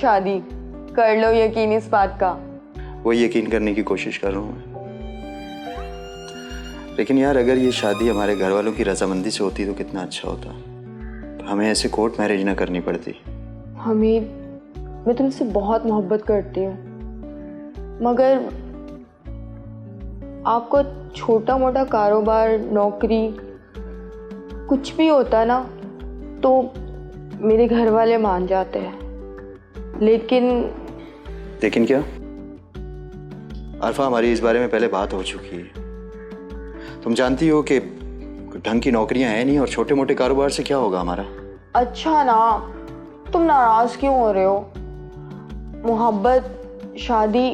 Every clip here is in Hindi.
शादी कर लो, यकीन इस बात का। वही यकीन करने की कोशिश कर रहा हूँ मैं। लेकिन यार अगर ये शादी हमारे घर वालों की रजामंदी से होती तो कितना अच्छा होता। हमें ऐसे कोर्ट मैरिज ना करनी पड़ती। हमीद, मैं तुमसे बहुत मोहब्बत करती हूँ, मगर आपको छोटा मोटा कारोबार, नौकरी कुछ भी होता ना तो मेरे घर वाले मान जाते हैं। लेकिन क्या अरफा, हमारी इस बारे में पहले बात हो चुकी है। तुम जानती हो कि ढंग की नौकरियां हैं नहीं और छोटे मोटे कारोबार से क्या होगा हमारा। अच्छा ना, तुम नाराज क्यों हो रहे हो? मोहब्बत, शादी,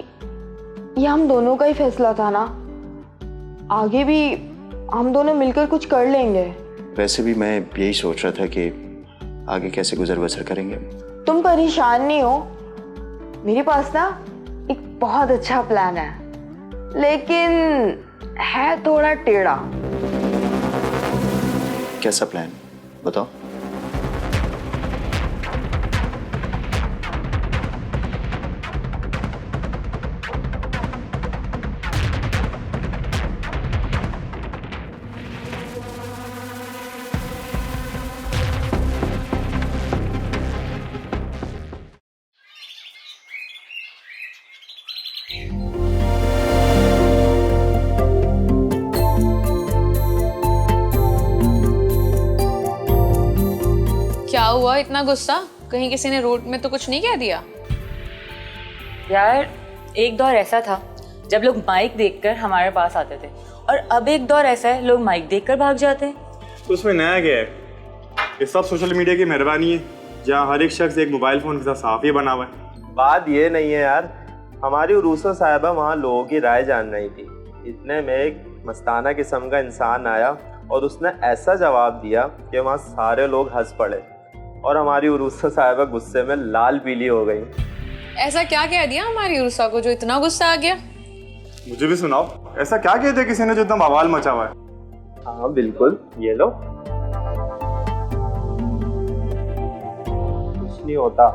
ये हम दोनों का ही फैसला था ना। आगे भी हम दोनों मिलकर कुछ कर लेंगे। वैसे भी मैं यही सोच रहा था कि आगे कैसे गुजर बसर करेंगे। तुम परेशान नहीं हो, मेरे पास ना एक बहुत अच्छा प्लान है, लेकिन है थोड़ा टेढ़ा। कैसा प्लान, बताओ। क्या हुआ इतना गुस्सा? कहीं किसी ने रोड में तो कुछ नहीं कह दिया? यार एक दौर ऐसा था जब लोग माइक देखकर हमारे पास आते थे, और अब एक दौर ऐसा है लोग माइक देखकर भाग जाते हैं। तो उसमें नया क्या है? ये सब सोशल मीडिया की मेहरबानी है, जहाँ हर एक शख्स एक मोबाइल फ़ोन के साथ साफी बना हुआ है। बात ये नहीं है यार, हमारी उरूसा साहिबा वहाँ लोगों की राय जान रही थी। इतने में एक मस्ताना किस्म का इंसान आया और उसने ऐसा जवाब दिया कि वहाँ सारे लोग हंस पड़े और हमारी उरूसा साहिबा गुस्से में लाल पीली हो गई। ऐसा क्या कह दिया हमारी उर्सा को जो इतना गुस्सा आ गया? मुझे भी सुनाओ, ऐसा क्या कहते किसी ने जो इतना बवाल मचा हुआ है? हाँ बिल्कुल, ये लो। कुछ नहीं होता।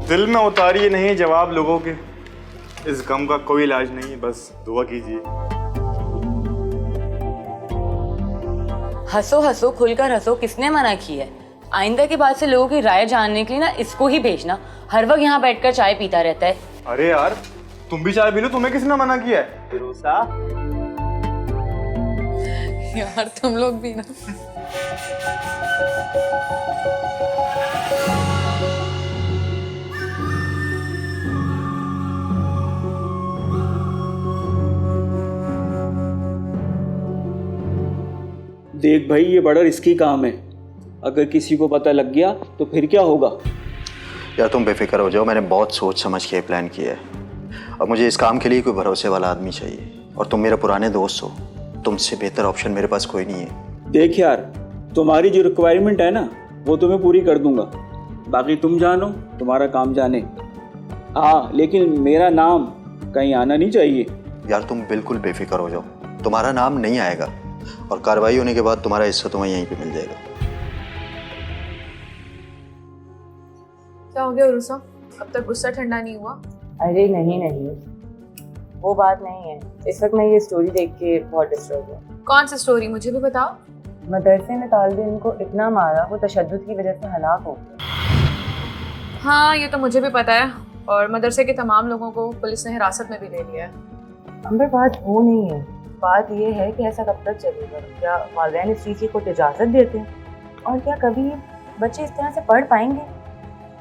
दिल में उतारिए नहीं जवाब लोगों के, इस गम का कोई इलाज नहीं है, बस दुआ कीजिए। हंसो हंसो, खुलकर हंसो, किसने मना की है? आइंदा के बाद से लोगों की राय जानने के लिए ना इसको ही भेजना, हर वक्त यहाँ बैठकर चाय पीता रहता है। अरे यार तुम भी चाय पी लो, तुम्हें किसने मना किया है? उरूसा यार तुम लोग भी ना। देख भाई, ये बड़ा रिस्की काम है, अगर किसी को पता लग गया तो फिर क्या होगा? यार तुम बेफिक्र हो जाओ, मैंने बहुत सोच समझ के प्लान किया है। अब मुझे इस काम के लिए कोई भरोसे वाला आदमी चाहिए, और तुम मेरे पुराने दोस्त हो, तुमसे बेहतर ऑप्शन मेरे पास कोई नहीं है। देख यार, तुम्हारी जो रिक्वायरमेंट है ना वो तो मैं पूरी कर दूंगा, बाकी तुम जानो, तुम्हारा काम जाने। हाँ, लेकिन मेरा नाम कहीं आना नहीं चाहिए। यार तुम बिल्कुल बेफिक्र हो जाओ, तुम्हारा नाम नहीं आएगा, और कार्रवाई होने के बाद तुम्हारा हिस्सा तुम्हें यहीं पे मिल जाएगा। क्या हो गया उर्सा? अब तक गुस्सा ठंडा नहीं हुआ? अरे नहीं नहीं, वो बात नहीं है। इस वक्त मैं ये स्टोरी देख के बहुत डिस्टर्ब हूँ। कौन सी स्टोरी, मुझे भी बताओ। मदरसे में तालिब को इतना मारा, वो तशद्दुद की वजह से हलाक हो गया। हाँ ये तो मुझे भी पता है, और मदरसे के तमाम लोगों को पुलिस ने हिरासत में भी ले लिया है। अंबर बात वो नहीं है, बात ये है कि ऐसा कब तक चलेगा? क्या वालिदैन इस चीज़ को इजाज़त देते हैं? और क्या कभी बच्चे इस तरह से पढ़ पाएंगे?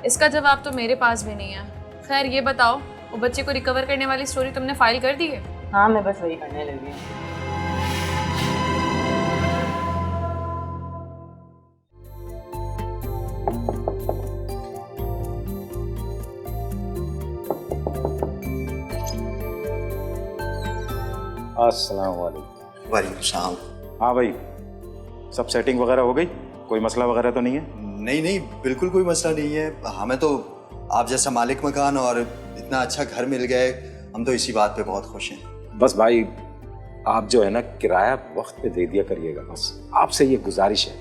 इसका जवाब तो मेरे पास भी नहीं है। खैर ये बताओ, वो बच्चे को रिकवर करने वाली स्टोरी तुमने फाइल कर दी है? हाँ, मैं बस वही करने लगी हूँ। अस्सलाम वालेकुम। वालेकुम सलाम। हाँ भाई, सब सेटिंग वगैरह हो गई? कोई मसला वगैरह तो नहीं है? नहीं नहीं, बिल्कुल कोई मसला नहीं है। हमें तो आप जैसा मालिक मकान और इतना अच्छा घर मिल गए, हम तो इसी बात पे बहुत खुश हैं। बस भाई, आप जो है ना किराया वक्त पे दे दिया करिएगा, बस आपसे ये गुजारिश है।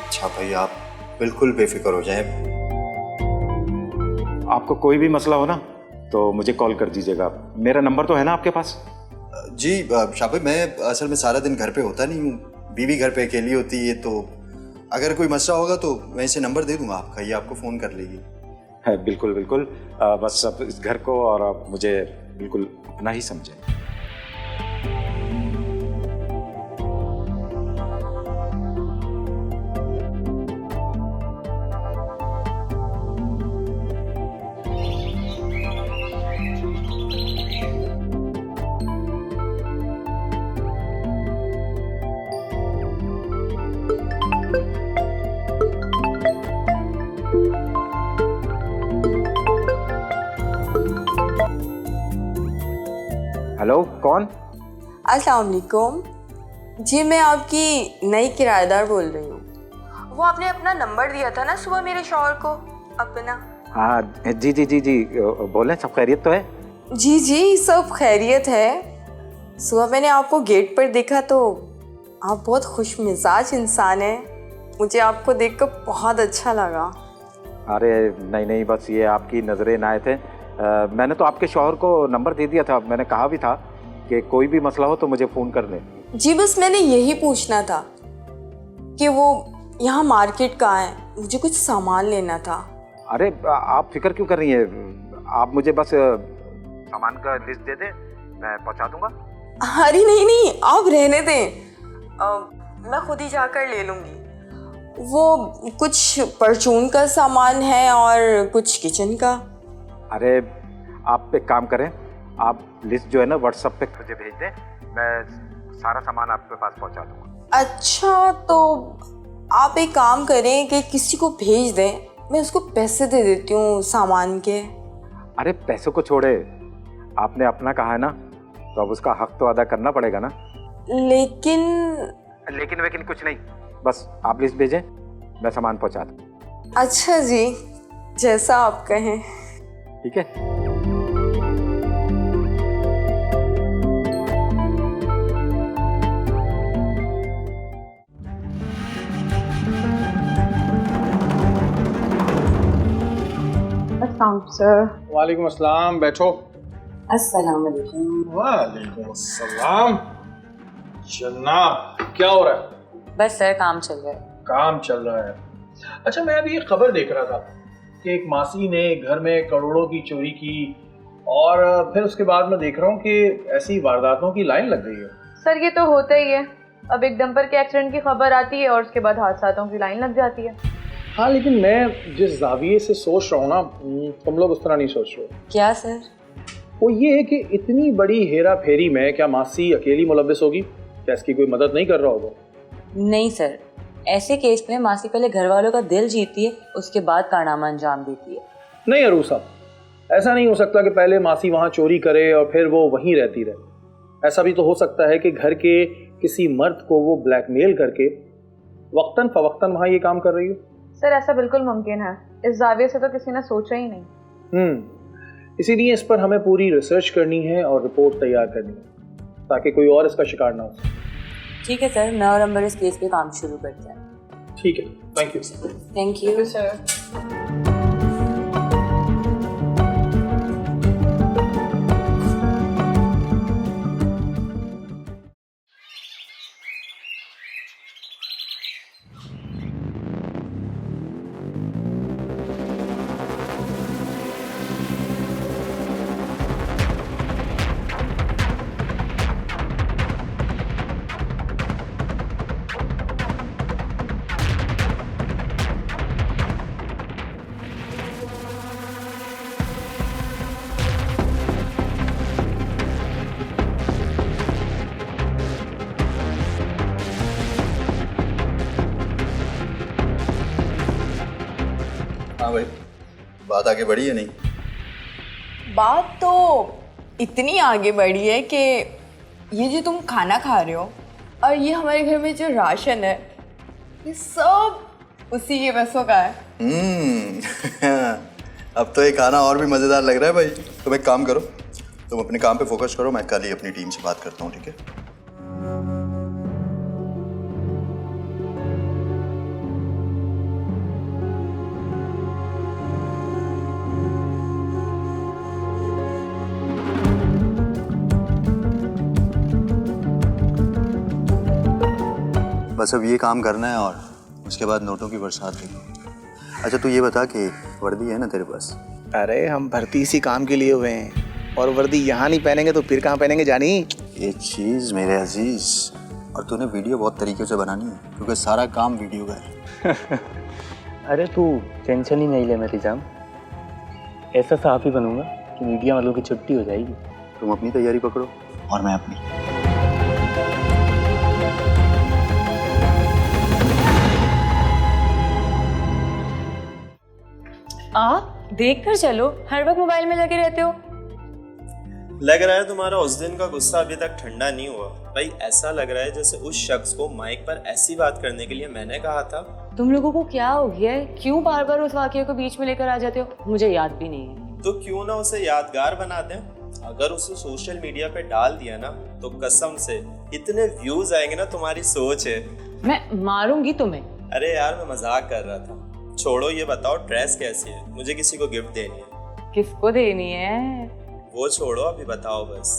अच्छा भाई, आप बिल्कुल बेफिक्र हो जाएं। आपको कोई भी मसला हो ना तो मुझे कॉल कर दीजिएगा, मेरा नंबर तो है ना आपके पास? जी शाह भाई, मैं असल में सारा दिन घर पे होता नहीं हूँ, बीवी घर पे अकेली होती है, तो अगर कोई मसला होगा तो मैं इसे नंबर दे दूंगा आपका, ये आपको फ़ोन कर लेगी। है, बिल्कुल बिल्कुल। बस अब इस घर को और आप मुझे बिल्कुल अपना ही समझें। हेलो, कौन? अस्सलाम वालेकुम जी, मैं आपकी नई किराएदार बोल रही हूँ। वो आपने अपना नंबर दिया था ना सुबह मेरे शौहर को अपना। हाँ जी जी जी जी, बोलें, सब खैरियत तो है? जी जी, सब खैरियत है। सुबह मैंने आपको गेट पर देखा तो आप बहुत खुश मिजाज इंसान हैं, मुझे आपको देखकर बहुत अच्छा लगा। अरे नहीं नहीं, बस ये आपकी नज़रें ना आए थे। मैंने तो आपके शौहर को नंबर दे दिया था, मैंने कहा भी था कि कोई भी मसला हो तो मुझे फ़ोन कर लें। जी बस मैंने यही पूछना था कि वो यहाँ मार्केट कहाँ है, मुझे कुछ सामान लेना था। अरे आप फिक्र क्यों कर रही हैं, आप मुझे बस सामान का लिस्ट दे दें, मैं पहुँचा दूँगा। अरे नहीं नहीं, आप रहने दें, मैं खुद ही जाकर ले लूँगी। वो कुछ परचून का सामान है और कुछ किचन का। अरे आप एक काम करें, आप लिस्ट जो है ना व्हाट्सएप पे मुझे भेज दें, मैं सारा सामान आपके पास पहुंचा दूंगा। अच्छा, तो आप एक काम करें कि किसी को भेज दें, मैं उसको पैसे दे देती हूँ सामान के। अरे पैसों को छोड़े, आपने अपना कहा है ना, तो अब उसका हक तो अदा करना पड़ेगा ना। लेकिन वेकिन कुछ नहीं, बस आप लिस्ट भेजें, मैं सामान पहुंचा दूँ। अच्छा जी, जैसा आप कहें। ठीक है। वालेकुम अस्सलाम, बैठो। अस्सलाम वालेकुम। वालेकुम अस्सलाम। जनाब, क्या हो रहा है? बस सर काम चल रहा है। काम चल रहा है। अच्छा, मैं अभी एक खबर देख रहा था कि एक मासी ने घर में करोड़ों की चोरी की और फिर उसके बाद मैं देख रहा हूँ कि ऐसी वारदातों की लाइन लग गई है। सर ये तो होता ही है, अब एक डंपर के एक्सीडेंट की खबर आती है और उसके बाद हादसातों की लाइन लग जाती है। हाँ, लेकिन मैं जिस जाविये से सोच रहा हूँ ना, तुम लोग उस तरह नहीं सोच रहे हो। क्या सर? वो ये है कि इतनी बड़ी हेरा फेरी में क्या मासी अकेली मुलव्विस होगी? क्या इसकी कोई मदद नहीं कर रहा होगा? नहीं सर, ऐसे केस में मासी पहले घर वालों का दिल जीती है, उसके बाद कारनामा अंजाम देती है। नहीं अरूर साहब, ऐसा नहीं हो सकता कि पहले मासी वहाँ चोरी करे और फिर वो वहीं रहती रहे। ऐसा भी तो हो सकता है कि घर के किसी मर्द को वो ब्लैकमेल करके वक्तन फवक्तन वहाँ ये काम कर रही हो। सर ऐसा बिल्कुल मुमकिन है, इस जाविये से तो किसी ने सोचा ही नहीं। इसीलिए इस पर हमें पूरी रिसर्च करनी है और रिपोर्ट तैयार करनी है ताकि कोई और इसका शिकार ना हो। ठीक है सर, मैं और अंबर इस केस पे काम शुरू करते हैं। ठीक है, thank you. Thank you sir. हाँ भाई, बात आगे बढ़ी है नहीं? बात तो इतनी आगे बढ़ी है कि ये जो तुम खाना खा रहे हो और ये हमारे घर में जो राशन है, ये सब उसी के पैसों का है। अब तो ये खाना और भी मज़ेदार लग रहा है भाई। तुम एक काम करो, तुम अपने काम पे फोकस करो, मैं कल ही अपनी टीम से बात करता हूँ, ठीक है? बस अब ये काम करना है और उसके बाद नोटों की बरसात देखो। अच्छा तू ये बता कि वर्दी है ना तेरे पास? अरे हम भर्ती इसी काम के लिए हुए हैं, और वर्दी यहाँ नहीं पहनेंगे तो फिर कहाँ पहनेंगे जानी? ये चीज़ मेरे अजीज, और तूने वीडियो बहुत तरीके से बनानी है क्योंकि सारा काम वीडियो का है। अरे तू टेंशन ही नहीं ले मेरी जान, ऐसा साफ ही बनूंगा कि मीडिया वालों की छुट्टी हो जाएगी। तुम अपनी तैयारी पकड़ो और मैं अपनी। आप देख कर चलो, हर वक्त मोबाइल में लगे रहते हो। लग रहा है तुम्हारा उस दिन का गुस्सा अभी तक ठंडा नहीं हुआ। भाई ऐसा लग रहा है जैसे उस शख्स को माइक पर ऐसी बात करने के लिए मैंने कहा था। तुम लोगों को क्या हो गया है? क्यों बार बार उस वाकये को बीच में लेकर आ जाते हो? मुझे याद भी नहीं है। तो क्यों ना उसे यादगार बना दें। अगर उसे सोशल मीडिया पे डाल दिया ना तो कसम से इतने व्यूज आएंगे ना, तुम्हारी सोच है। मैं मारूंगी तुम्हें। अरे यार मैं मजाक कर रहा था। छोड़ो, ये बताओ ड्रेस कैसी है? मुझे किसी को गिफ्ट देनी है। किसको देनी है? वो छोड़ो, अभी बताओ बस।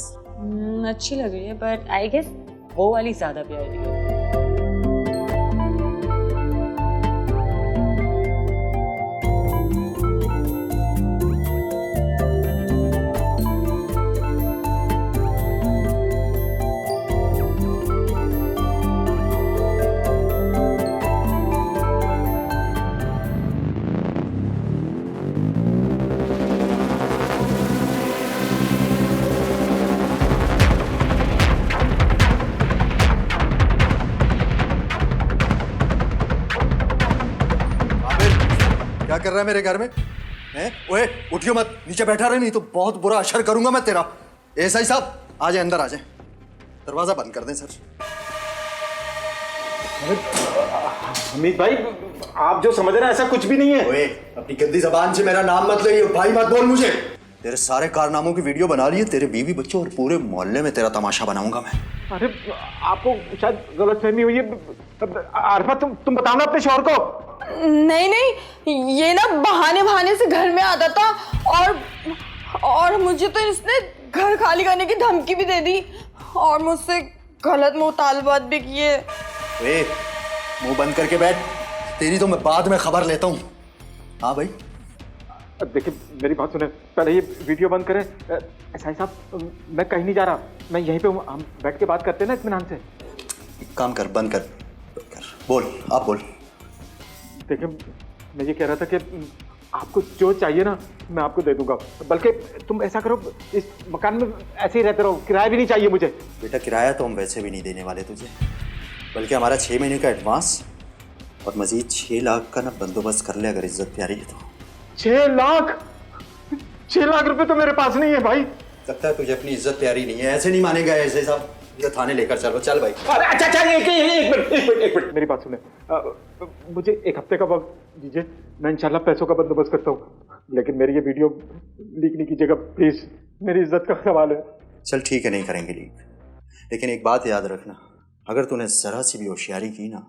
अच्छी लग रही है, बट आई गेस वो वाली ज्यादा प्यारी है। क्या कर रहा है मेरे घर में? हैं? ओए उठियो मत, नीचे बैठा रहे, नहीं तो बहुत बुरा असर करूंगा मैं तेरा। एसआई साहब आ जाए, अंदर आ जाए, दरवाजा बंद कर दें सर। हमीद भाई, आप जो समझ रहे हैं ऐसा कुछ भी नहीं है। ओए अपनी गंदी जबान से मेरा नाम मत ले, भाई मत बोल मुझे। तेरे सारे कारनामों की वीडियो बना ली है, तेरे बीवी बच्चों और पूरे मोहल्ले में तेरा तमाशा बनाऊंगा मैं। अरे आपको शायद गलतफहमी हुई है। आरफा तुम बताओ ना अपने शौहर को। नहीं नहीं, ये ना बहाने बहाने से घर में आता था और मुझे तो इसने घर खाली करने की धमकी भी दे दी और मुझसे गलत मुतालबात भी किए। ए, मुंह बंद करके बैठ, तेरी तो मैं बाद में खबर लेता हूँ। हाँ भाई देखिए मेरी बात सुने, पहले ये वीडियो बंद करें। एसआई साहब मैं कहीं नहीं जा रहा, मैं यहीं पे हूँ, हम बैठ के बात करते हैं ना इत्मीनान से। एक काम कर, बंद कर। बोल, आप बोल। देखिए मैं ये कह रहा था कि आपको जो चाहिए ना मैं आपको दे दूंगा, बल्कि तुम ऐसा करो इस मकान में ऐसे ही रहते रहो, किराया भी नहीं चाहिए मुझे। बेटा किराया तो हम वैसे भी नहीं देने वाले तुझे, बल्कि हमारा 6 महीने का एडवांस और मजीद 6 लाख का ना बंदोबस्त कर ले अगर इज्जत प्यारी है तो। 6 लाख? 6 लाख रुपए तो मेरे पास नहीं है भाई। लगता है तुझे अपनी इज्जत प्यारी नहीं है, ऐसे नहीं मानेगा ऐसे साहब। ये थाने लेकर चलो, चल भाई। अरे अच्छा एक मिनट मेरी बात सुने। मुझे 1 हफ्ते का वक्त दीजिए, मैं इंशाल्लाह पैसों का बंदोबस्त करता हूँ, लेकिन मेरी ये वीडियो लीक नहीं कीजिएगा प्लीज, मेरी इज्जत का सवाल है। चल ठीक है, नहीं करेंगे लीक, लेकिन एक बात याद रखना, अगर तूने जरा सी भी होशियारी की ना,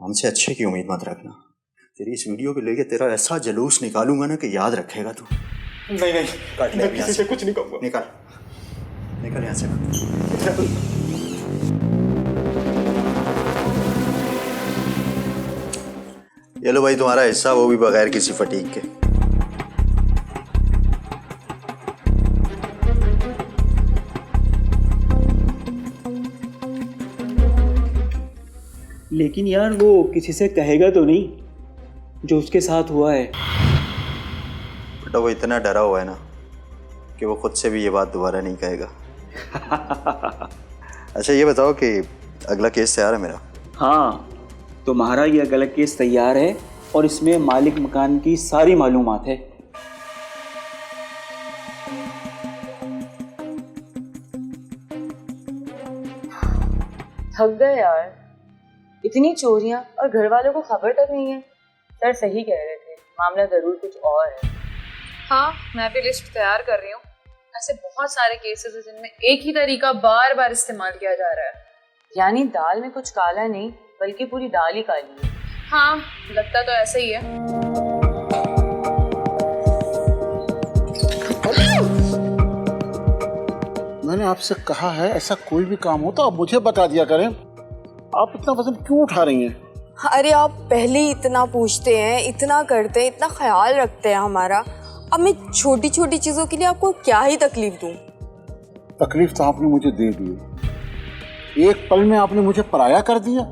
हमसे अच्छे की उम्मीद मत रखना। तेरी इस वीडियो को लेके तेरा ऐसा जलूस निकालूंगा ना कि याद रखेगा तू। नहीं काट ले, मैं किसी से कुछ नहीं कहूँगा। निकल यहाँ से। ये लो भाई तुम्हारा हिस्सा, वो भी बगैर किसी फटीक के। लेकिन यार वो किसी से कहेगा तो नहीं जो उसके साथ हुआ है? बेटा वो इतना डरा हुआ है ना कि वो खुद से भी ये बात दोबारा नहीं कहेगा। अच्छा ये बताओ कि अगला केस तैयार है मेरा? हाँ, तुम्हारा ये अगला केस तैयार है और इसमें मालिक मकान की सारी मालूमात है। थक गए यार, इतनी चोरियां और घर वालों को खबर तक नहीं है। सर सही कह रहे थे, मामला जरूर कुछ और है। हाँ, मैं भी लिस्ट तैयार कर रही हूँ। ऐसे बहुत सारे केसेस हैं जिनमें एक ही तरीका बार बार इस्तेमाल किया जा रहा है। यानी दाल में कुछ काला नहीं बल्कि पूरी दाल ही काली है। हाँ, लगता तो ऐसा ही है। मैंने आपसे कहा है ऐसा कोई भी काम हो तो आप मुझे बता दिया करें। आप इतना वजन क्यों उठा रही हैं? अरे आप पहले ही इतना पूछते हैं, इतना करते हैं, इतना ख्याल रखते हैं हमारा। अब मैं छोटी छोटी चीज़ों के लिए आपको क्या ही तकलीफ दूँ? तकलीफ तो आपने मुझे दे दी। एक पल में आपने मुझे पराया कर दिया।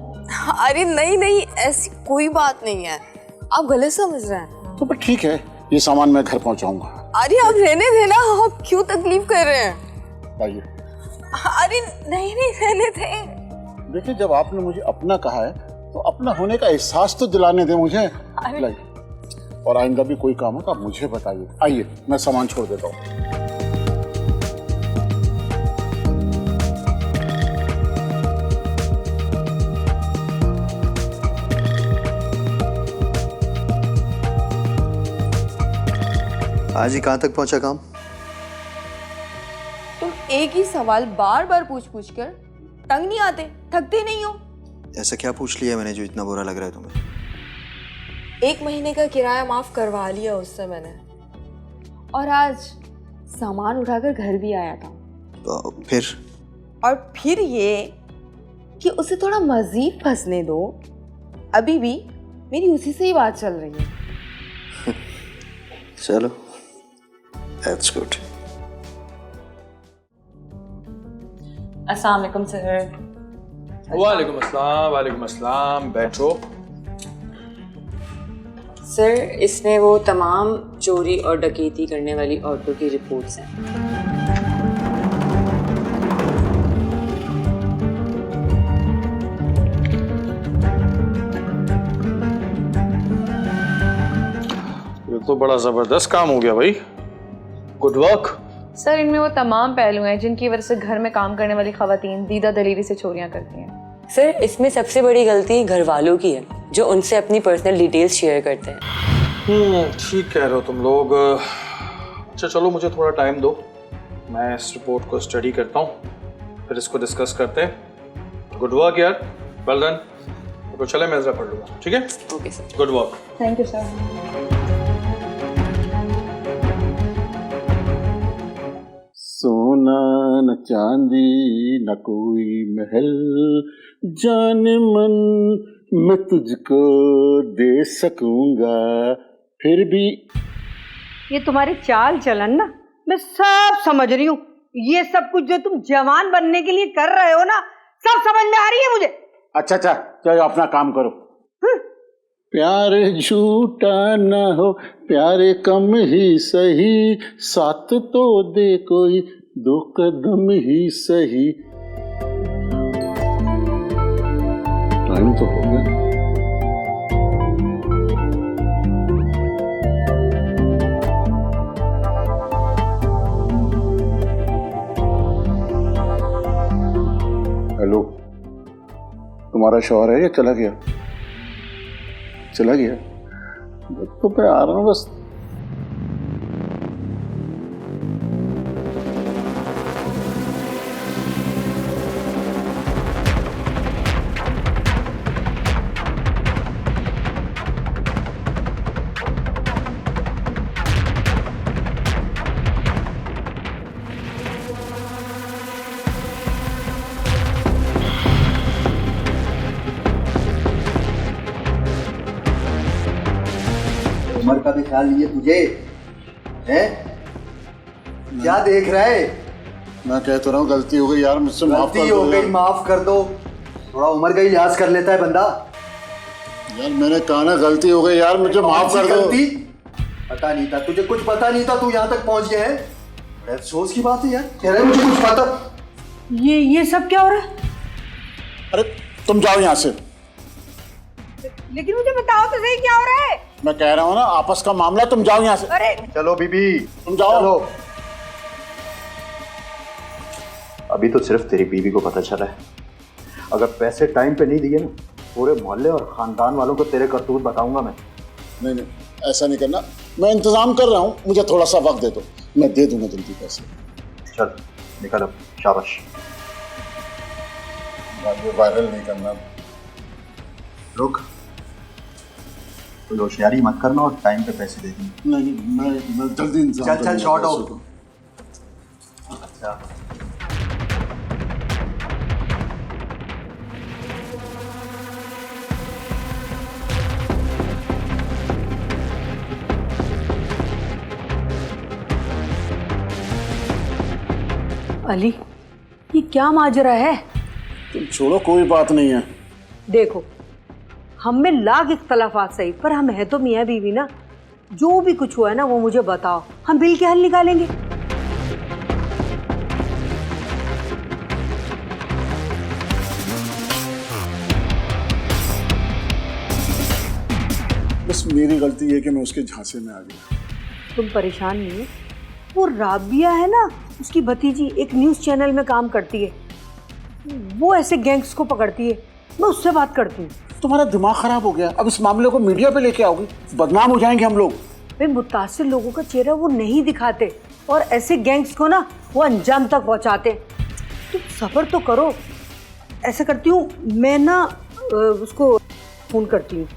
अरे नहीं नहीं, ऐसी कोई बात नहीं है, आप गलत समझ रहे हैं। तो ठीक है, ये सामान मैं घर पहुंचाऊंगा। अरे आप रहने देना, आप क्यों तकलीफ कर रहे हैं? आइए। अरे नहीं नहीं, रहने दें। देखिए, जब आपने मुझे अपना कहा है तो अपना होने का एहसास तो दिलाने दे मुझे। लाइए, और आइंदा भी कोई काम हो तो आप मुझे बताइए। आइए, मैं सामान छोड़ देता हूँ। आज ही कहाँ तक पहुंचा काम? तुम एक ही सवाल बार बार पूछ पूछ कर तंग नहीं आते, थकते नहीं हो? ऐसा क्या पूछ लिया मैंने जो इतना बुरा लग रहा है तुम्हें? 1 महीने का किराया माफ करवा लिया उससे मैंने, और आज सामान उठाकर घर भी आया था। तो फिर? और फिर ये कि उसे थोड़ा मजीद फंसने दो, अभी भी मेरी उसी से ही बात चल रही है। चलो, दैट्स गुड। अस्सलाम वालेकुम सर। वालेकुम अस्सलाम। वालेकुम अस्सलाम, बैठो। सर, इसमें वो तमाम चोरी और डकैती करने वाली औरतों की रिपोर्ट्स हैं। ये तो बड़ा जबरदस्त काम हो गया भाई, गुड वर्क। सर, इनमें वो तमाम पहलू हैं जिनकी वजह से घर में काम करने वाली खवातीन दीदा दलीरी से चोरियां करती हैं। सर, इसमें सबसे बड़ी गलती घर वालों की है जो उनसे अपनी पर्सनल डिटेल्स शेयर करते हैं। ठीक कह रहे हो तुम लोग। अच्छा चलो, मुझे थोड़ा टाइम दो, मैं इस रिपोर्ट को स्टडी करता हूँ, फिर इसको डिस्कस करते हैं। गुड वर्क यार, वेल डन। तो चले, मैं जरा पढ़ लूँगा, ठीक है? Okay sir. Good work. Thank you sir. सोना न चांदी न कोई महल, जाने मन मैं तुझको दे सकूंगा, फिर भी। ये तुम्हारी चाल चलन ना मैं सब समझ रही हूँ। ये सब कुछ जो तुम जवान बनने के लिए कर रहे हो ना, सब समझ में आ रही है मुझे। अच्छा, चलो अपना काम करो। प्यार झूठा न हो, प्यारे कम ही सही, साथ तो दे कोई 2 कदम ही सही। टाइम तो हो गया। हेलो, तुम्हारा शौहर है या चला गया? चला गया तो मैं आ रहा हूँ बस। उम्र का भी ख्याल नहीं है तुझे, हैं? क्या देख रहा है? मैं कह तो रहा हूँ गलती हो गई यार, मुझसे माफ कर दो। गलती हो गई, माफ कर दो। थोड़ा उम्र का ही लिहाज कर लेता है बंदा। यार मैंने कहा ना गलती हो गई यार, मुझे माफ कर दो। गलती? पता नहीं था तुझे, कुछ पता नहीं था, तू यहाँ तक पहुँच गया है। अफसोस की बात है यार, कह रहे मुझे कुछ पता। ये सब क्या हो रहा है? अरे तुम जाओ यहाँ से। लेकिन मुझे बताओ तो सही क्या हो रहा है? मैं कह रहा हूँ ना, आपस का मामला, तुम जाओ यहाँ से। अरे चलो बीबी, तुम जाओ। चलो। अभी तो सिर्फ तेरी बीवी को पता चला है, अगर पैसे टाइम पे नहीं दिए ना, पूरे मोहल्ले और खानदान वालों को तेरे करतूत बताऊंगा मैं। नहीं, ऐसा नहीं करना, मैं इंतजाम कर रहा हूँ, मुझे थोड़ा सा वक्त दे दो, मैं दे दूंगा जल्दी पैसे। चल निकल अब, शाबाश। ये वायरल नहीं करना। रुक, कोई होशियारी मत करना और टाइम पे पैसे दे देंगे। नहीं, मैं जल्दी इंतजाम चल चल, करूंगा शॉर्ट पैसों आउट। का। अच्छा, अली, ये क्या माजरा है? तुम छोड़ो, कोई बात नहीं है। देखो, हम में लाख इख्तलाफात सही, पर हम है तो मियाँ बीवी ना। जो भी कुछ हुआ है ना वो मुझे बताओ, हम मिल के हल निकालेंगे। बस मेरी गलती है कि मैं उसके झांसे में आ गया। तुम परेशान नहीं हो। वो राबिया है ना, उसकी भतीजी एक न्यूज़ चैनल में काम करती है। वो ऐसे गैंग्स को पकड़ती है, मैं उससे बात करती हूँ। तुम्हारा दिमाग खराब हो गया, अब इस मामले को मीडिया पे लेके आओगी, बदनाम हो जाएंगे हम लोग। वे मुतासिर लोगों का चेहरा वो नहीं दिखाते और ऐसे गैंग्स को ना वो अंजाम तक पहुँचाते। तुम सब्र तो करो। ऐसा करती हूँ मैं ना, उसको फ़ोन करती हूँ।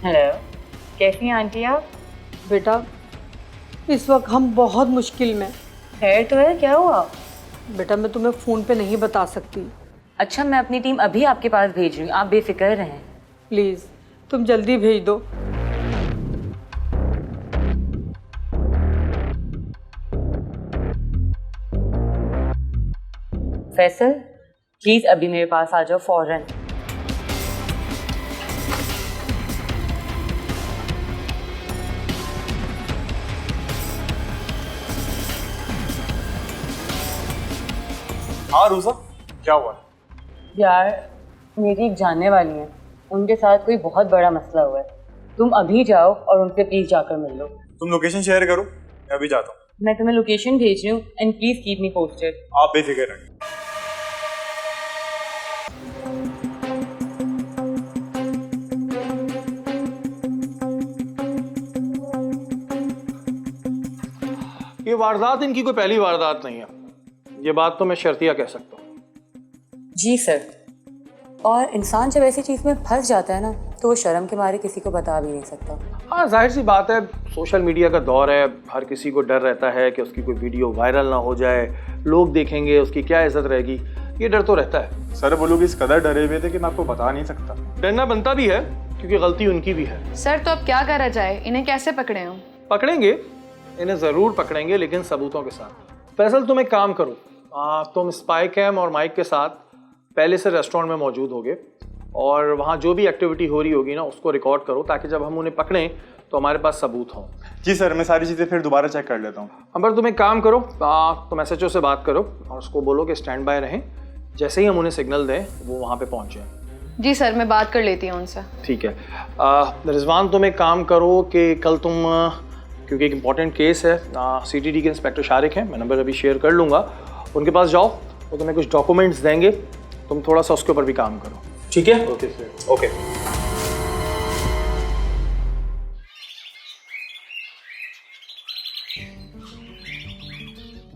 हेलो, कैसी हैं आंटी आप? बेटा, इस वक्त हम बहुत मुश्किल में। खैर तो है, क्या हुआ? बेटा, मैं तुम्हें फ़ोन पे नहीं बता सकती। अच्छा, मैं अपनी टीम अभी आपके पास भेज रही हूँ, आप बेफिक्र रहें। प्लीज़ तुम जल्दी भेज दो। फैसल, प्लीज़ अभी मेरे पास आ जाओ फौरन। हाँ रूसा, क्या हुआ? यार, मेरी एक जानने वाली है, उनके साथ कोई बहुत बड़ा मसला हुआ है। तुम अभी जाओ और उनसे प्लीज़ जाकर मिल लो। तुम लोकेशन शेयर करो, मैं अभी जाता हूँ। मैं तुम्हें लोकेशन भेज रही हूँ and please keep me posted. आप बेफिक्र रहें। ये वारदात इनकी कोई पहली वारदात नहीं है, ये बात तो मैं शर्तिया कह सकता हूँ। जी सर, और इंसान जब ऐसी चीज़ में फंस जाता है ना तो वो शर्म के मारे किसी को बता भी नहीं सकता। हाँ, जाहिर सी बात है, सोशल मीडिया का दौर है, हर किसी को डर रहता है कि उसकी कोई वीडियो वायरल ना हो जाए, लोग देखेंगे, उसकी क्या इज्जत रहेगी, ये डर तो रहता है। सर वो लोग इस कदर डरे हुए थे कि मैं आपको बता नहीं सकता। डरना बनता भी है क्योंकि गलती उनकी भी है। सर तो अब क्या करा जाए, इन्हें कैसे पकड़े हो? पकड़ेंगे, इन्हें ज़रूर पकड़ेंगे, लेकिन सबूतों के साथ। फैसल, तुम एक काम करो, तुम स्पाई कैम और माइक के साथ पहले से रेस्टोरेंट में मौजूद होगे और वहाँ जो भी एक्टिविटी हो रही होगी ना उसको रिकॉर्ड करो, ताकि जब हम उन्हें पकड़ें तो हमारे पास सबूत हों। जी सर, मैं सारी चीज़ें फिर दोबारा चेक कर लेता हूँ। अंबर, तुम एक काम करो, तुम SHO से बात करो और उसको बोलो कि स्टैंड बाय रहें, जैसे ही हम उन्हें सिग्नल दें वो वहाँ पे पहुँच जाएं। जी सर, मैं बात कर लेती हूँ उनसे। ठीक है। रिजवान, तुम एक काम करो कि कल तुम, क्योंकि एक इम्पॉर्टेंट केस है, CTD के इंस्पेक्टर शारिक हैं, मैं नंबर अभी शेयर कर लूँगा, उनके पास जाओ, वो तुम्हें कुछ डॉक्यूमेंट्स देंगे, तुम थोड़ा सा उसके ऊपर भी काम करो, ठीक है? Okay sir. ओके।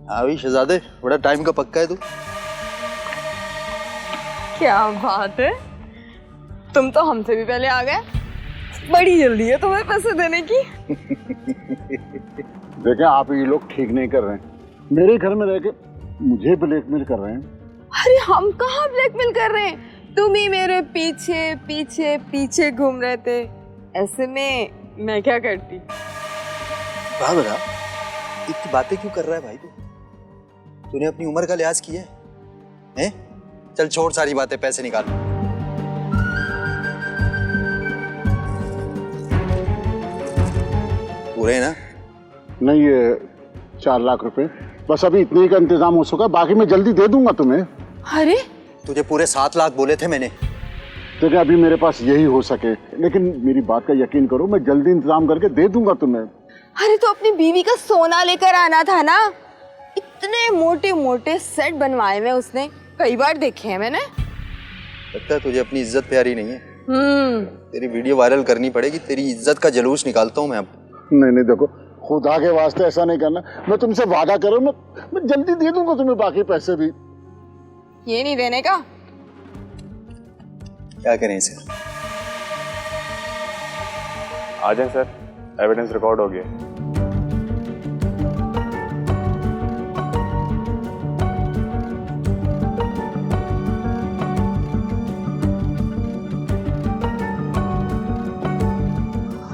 हाँ भाई शहजादे, बड़ा टाइम का पक्का है तू। क्या बात है, तुम तो हमसे भी पहले आ गए। बड़ी जल्दी है तुम्हें पैसे देने की। देखें, आप ये लोग ठीक नहीं कर रहे हैं। मेरे घर में रह के मुझे ब्लैकमेल कर रहे हैं। अरे हम कहाँ ब्लैकमेल कर रहे हैं, तुम ही मेरे पीछे पीछे पीछे घूम रहे थे, ऐसे में मैं क्या करती। वाह बता, इतनी बातें क्यों कर रहा है भाई तू? तूने अपनी उम्र का लिहाज किया है? चल छोड़ सारी बातें, पैसे निकाल। पूरे ना? नहीं, ये 4 लाख रुपए, बस अभी इतने का इंतजाम हो सका, बाकी मैं जल्दी दे दूंगा तुम्हें। अरे तुझे पूरे 7 लाख बोले थे मैंने। देखिए, अभी मेरे पास यही हो सके, लेकिन मेरी बात का यकीन करो, मैं जल्दी इंतजाम करके दे दूंगा तुम्हें। अरे तो अपनी बीवी का सोना लेकर आना था ना। इतने मोटे मोटे सेट बनवाए में उसने, कई बार देखे हैं मैंने। लगता है तुझे अपनी इज्जत प्यारी नहीं है। तेरी वीडियो वायरल करनी पड़ेगी, तेरी इज्जत का जलूस निकालता हूँ मैं अब। नहीं नहीं देखो, खुदा के वास्ते ऐसा नहीं करना। मैं तुमसे वादा करूँ, मैं जल्दी दे दूंगा तुम्हें बाकी पैसे भी। ये नहीं देने का? क्या करें इसे? आ जाए सर, एविडेंस रिकॉर्ड हो गया।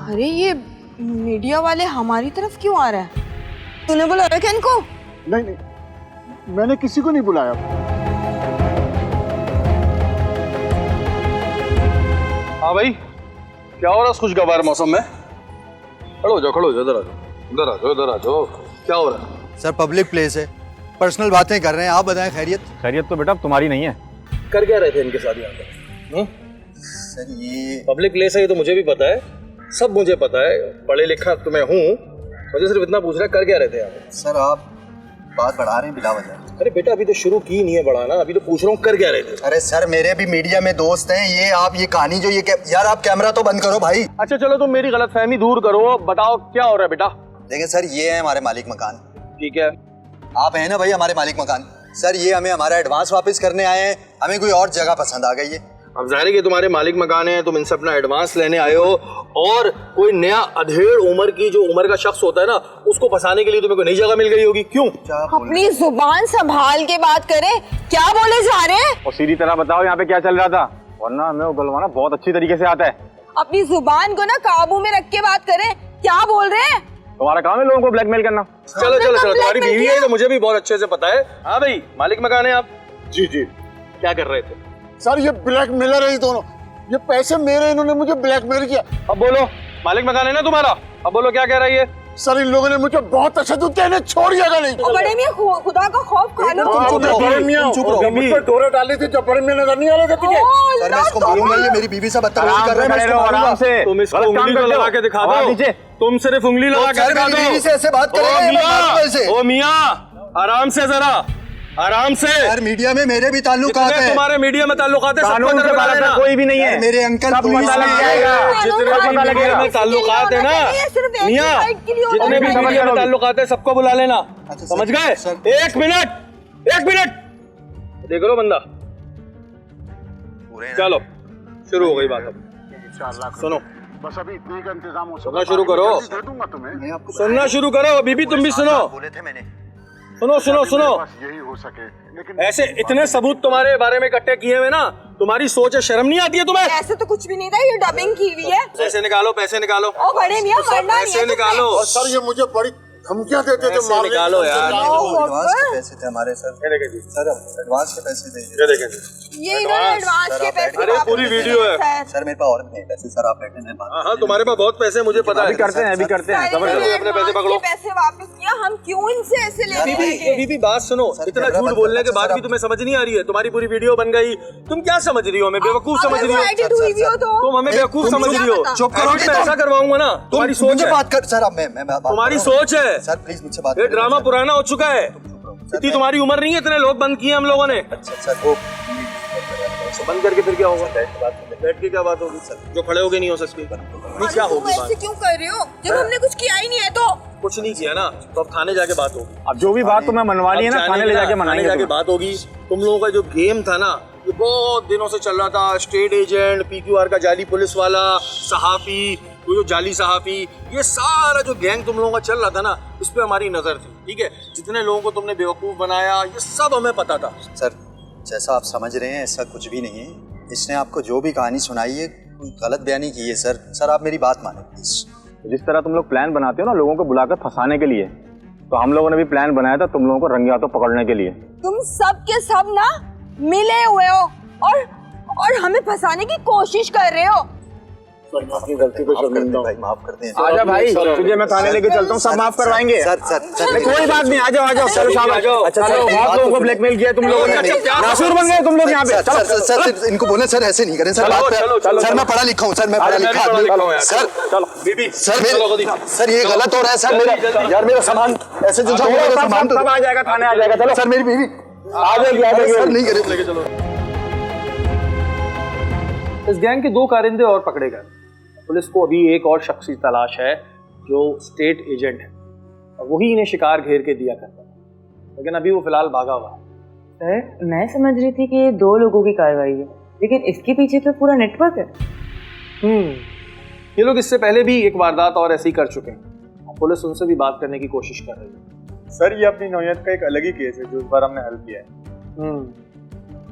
अरे ये मीडिया वाले हमारी तरफ क्यों आ रहे हैं? तूने बुलाया क्या इनको? नहीं नहीं, मैंने किसी को नहीं बुलाया। हाँ भाई, क्या हो रहा है इस खुशगवार मौसम में? खड़ो हो जाओ, इधर आ जाओ, इधर आ जाओ। क्या हो रहा है? सर पब्लिक प्लेस है, पर्सनल बातें कर रहे हैं, आप बताएं। खैरियत? खैरियत तो बेटा तुम्हारी नहीं है। कर क्या रहे थे इनके साथ यहाँ पे? सर ये पब्लिक प्लेस है, ये तो मुझे भी पता है, सब मुझे पता है, पढ़े लिखा तो मैं हूँ। मुझे सिर्फ इतना पूछ रहा है, कर क्या रहे थे यहाँ पे? सर आप बात बढ़ा रहे हैं बिला वजह। अरे बेटा, अभी तो शुरू की नहीं है बढ़ाना, अभी तो पूछ रहा हूँ कर क्या रहे थे। अरे सर मेरे भी मीडिया में दोस्त हैं, ये आप ये कहानी जो ये यार आप कैमरा तो बंद करो भाई। अच्छा चलो, तुम मेरी गलतफहमी दूर करो, बताओ क्या हो रहा है बेटा? देखिए सर, ये है हमारे मालिक मकान। ठीक है, आप हैं ना भाई हमारे मालिक मकान। सर ये हमें हमारा एडवांस वापस करने आए हैं, हमें कोई और जगह पसंद आ गई है। अब जाहिर है कि तुम्हारे मालिक मकान है, तुम इनसे अपना एडवांस लेने आए हो, और कोई नया अधेड़ उम्र की जो उम्र का शख्स होता है ना, उसको फंसाने के लिए तुम्हें कोई नई जगह मिल गई होगी। क्यों? अपनी जुबान संभाल के बात करें, क्या बोले जा रहे हैं? और सीधी तरह बताओ यहाँ पे क्या चल रहा था, वरना हमें उगलवाना बहुत अच्छी तरीके से आता है। अपनी जुबान को ना काबू में रख के बात करें, क्या बोल रहे हैं? तुम्हारा काम है लोगों को ब्लैकमेल करना। चलो चलो चलो, तुम्हारी बीवी है तो मुझे भी बहुत अच्छे से पता है। हाँ भाई, मालिक मकान है आप? जी जी। क्या कर रहे थे? सर ये ब्लैकमेलर है, ये दोनों, ये पैसे मेरे, इन्होंने मुझे ब्लैकमेल किया। अब बोलो, मालिक मकान है ना तुम्हारा, अब बोलो क्या कह रही है? सर इन लोगों ने मुझे बहुत तशद्दुद किया, इन्हें छोड़िएगा नहीं। बड़े मियां खुदा का खौफ खा लो। बड़े मियां डोरे डाली थी, जब बड़े मियां नजर नहीं आ रहे थे तुझे। सर मैं इसको मारूंगा, ये मेरी बीवी से बदतमीजी कर रहा है, मैं इसको मारूंगा। तुम इसको उंगली तो लगा के दिखा दो, तुम सिर्फ उंगली लगा के दिखा दो। बीवी से ऐसे बात करेंगे? ओ मियां, आराम से, जरा आराम से। यार मीडिया में मेरे भी ताल्लुकात हैं। तुम्हारे मीडिया में ताल्लुकात है, कानून से बाहर का कोई भी नहीं है। मेरे अंकल सब पता लग जाएगा। जितने भी मीडिया में ताल्लुकात है ना मियां, जितने भी मीडिया में ताल्लुकात है सबको बुला लेना, समझ गए? एक मिनट देख लो बंदा। चलो शुरू हो गई बात। अब सुनो, बस अभी इतने का इंतजाम हो सुनना शुरू करो, दे दूंगा तुम्हें। सुनना शुरू करो। बीबी तुम भी सुनो, बोले थे मैंने। सुनो बस यही हो सके, लेकिन ऐसे इतने सबूत तुम्हारे बारे में इकट्ठे किए हुए ना, तुम्हारी सोच है, शर्म नहीं आती है तुम्हें? ऐसे तो कुछ भी नहीं था, ये डबिंग की हुई है। पैसे निकालो, पैसे निकालो। ओ बड़े मियां, मरना नहीं पैसे है निकालो। और सर ये मुझे बड़ी धमकियां देते थे, पैसे निकालो यार। एडवांस के पैसे थे हमारे सर। सर एडवांस के पैसे थे। ये देखें जी, ये इन्होंने एडवांस के पैसे अरे पूरी वीडियो है। सर मेरे पास और भी नहीं पैसे सर, आप बैठे हैं। हाँ तुम्हारे पास बहुत पैसे, मुझे पता है। अभी करते हैं समझ लो, अपने पैसे पकड़ो। पैसे वापस किया, हम क्यों इनसे ऐसे ले रहे हैं? बीबी बात सुनो, इतना झूठ बोलने के बाद भी तुम्हें समझ नहीं आ रही है? तुम्हारी पूरी वीडियो बन गई, तुम क्या समझ रही हो? हमें बेवकूफ समझ रही हो? तुम हमें बेवकूफ समझ रही हो? चुप करो, मैं ऐसा करवाऊंगा ना, तुम्हारी सोच है। बात कर सर, अब मैं तुम्हारी सोच है सर, प्लीज मुझसे बात। ये ड्रामा पुराना हो चुका है, इतनी तुम्हारी उम्र नहीं है, इतने लोग बंद किए हम लोगों ने। अच्छा वो बंद करके फिर क्या होगा? बैठ के क्या बात होगी सर? जो खड़े होके नहीं हो सकती, क्या होगी ऐसे बात? क्यों कर रहे हो जब हमने कुछ किया ही नहीं है? तो कुछ नहीं किया ना, तो अब थाने जाके बात होगी। अब जो भी बात तुम्हें मनवानी है ना, थाने ले जाके मनाएंगे। जाके बात होगी। तुम लोगों का जो गेम था ना, ये बहुत दिनों से चल रहा था। स्टेट एजेंट, PQR का जाली पुलिस वाला, सहाफी, वो जो जाली सहाफी, ये सारा जो गैंग तुम लोगों का चल रहा था ना, उस पर हमारी नजर थी। ठीक है, जितने लोगों को तुमने बेवकूफ बनाया, ये सब हमें पता था। सर जैसा आप समझ रहे हैं ऐसा कुछ भी नहीं है। इसने आपको जो भी कहानी सुनाई है कोई गलत बयानी की है सर। सर आप मेरी बात मानो प्लीज। जिस तरह तुम लोग प्लान बनाते हो ना लोगों को बुलाकर फंसाने के लिए, तो हम लोगों ने भी प्लान बनाया था तुम लोगों को रंगे हाथों पकड़ने के लिए। तुम सब के सब ना मिले हुए हो और हमें फंसाने की कोशिश कर रहे हो। अपनी गलती को शर्मिंदा भाई, माफ कर दें। आजा भाई, तुझे मैं थाने लेके चलता हूँ, सब माफ करवाएंगे। सर कोई बात नहीं, आ जाओ चलो शाबाश। अच्छा बहुत लोगों को ब्लैकमेल किया तुम लोगों ने, नासूर बन गए तुम लोग यहाँ पे। सर इनको बोले सर ऐसे नहीं करें सर। सर मैं पढ़ा लिखा हूँ सर, मैं पढ़ा लिखा आदमी। सर बीबी सर ये गलत हो रहा है सर। मेरा यार मेरा सामान ऐसे जो सामान सब आ जाएगा, थाने आ जाएगा। चलो सर, मेरी बीवी आ जाएगी सर, नहीं करें। इस गैंग के 2 कारिंदे और पकड़े गए। पुलिस को अभी एक और शख्स की तलाश है जो स्टेट एजेंट है और वही इन्हें शिकार घेर के दिया करता है, लेकिन अभी वो फिलहाल भागा हुआ है। सर मैं समझ रही थी कि ये 2 लोगों की कार्रवाई है, लेकिन इसके पीछे तो पूरा नेटवर्क है। ये लोग इससे पहले भी एक वारदात और ऐसी कर चुके हैं। पुलिस उनसे भी बात करने की कोशिश कर रही है। सर ये अपनी नौयत का एक अलग ही केस है जो इस बार हमने हल किया है।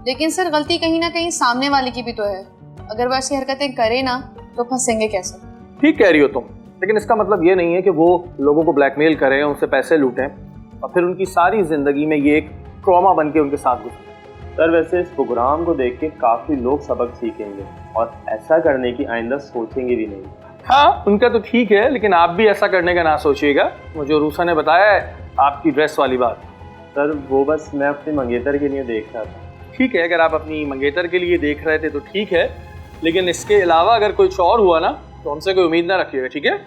लेकिन सर गलती कहीं ना कहीं सामने वाले की भी तो है। अगर वो ऐसी हरकतें करे ना तो फंसेंगे कैसे? ठीक कह रही हो तुम, लेकिन इसका मतलब ये नहीं है कि वो लोगों को ब्लैकमेल करें, उनसे पैसे लूटें और फिर उनकी सारी जिंदगी में ये एक ट्रॉमा बन के उनके साथ गुजरे। सर वैसे इस प्रोग्राम को देख के काफी लोग सबक सीखेंगे और ऐसा करने की आइंदा सोचेंगे भी नहीं। हाँ उनका तो ठीक है, लेकिन आप भी ऐसा करने का ना सोचिएगा। मुझे रूसा ने बताया है आपकी ड्रेस वाली बात। सर वो बस मैं अपने मंगेतर के लिए देख रहा था। ठीक है, अगर आप अपनी मंगेतर के लिए देख रहे थे तो ठीक है, लेकिन इसके अलावा अगर कुछ और हुआ ना तो हमसे कोई उम्मीद ना रखिएगा, ठीक है?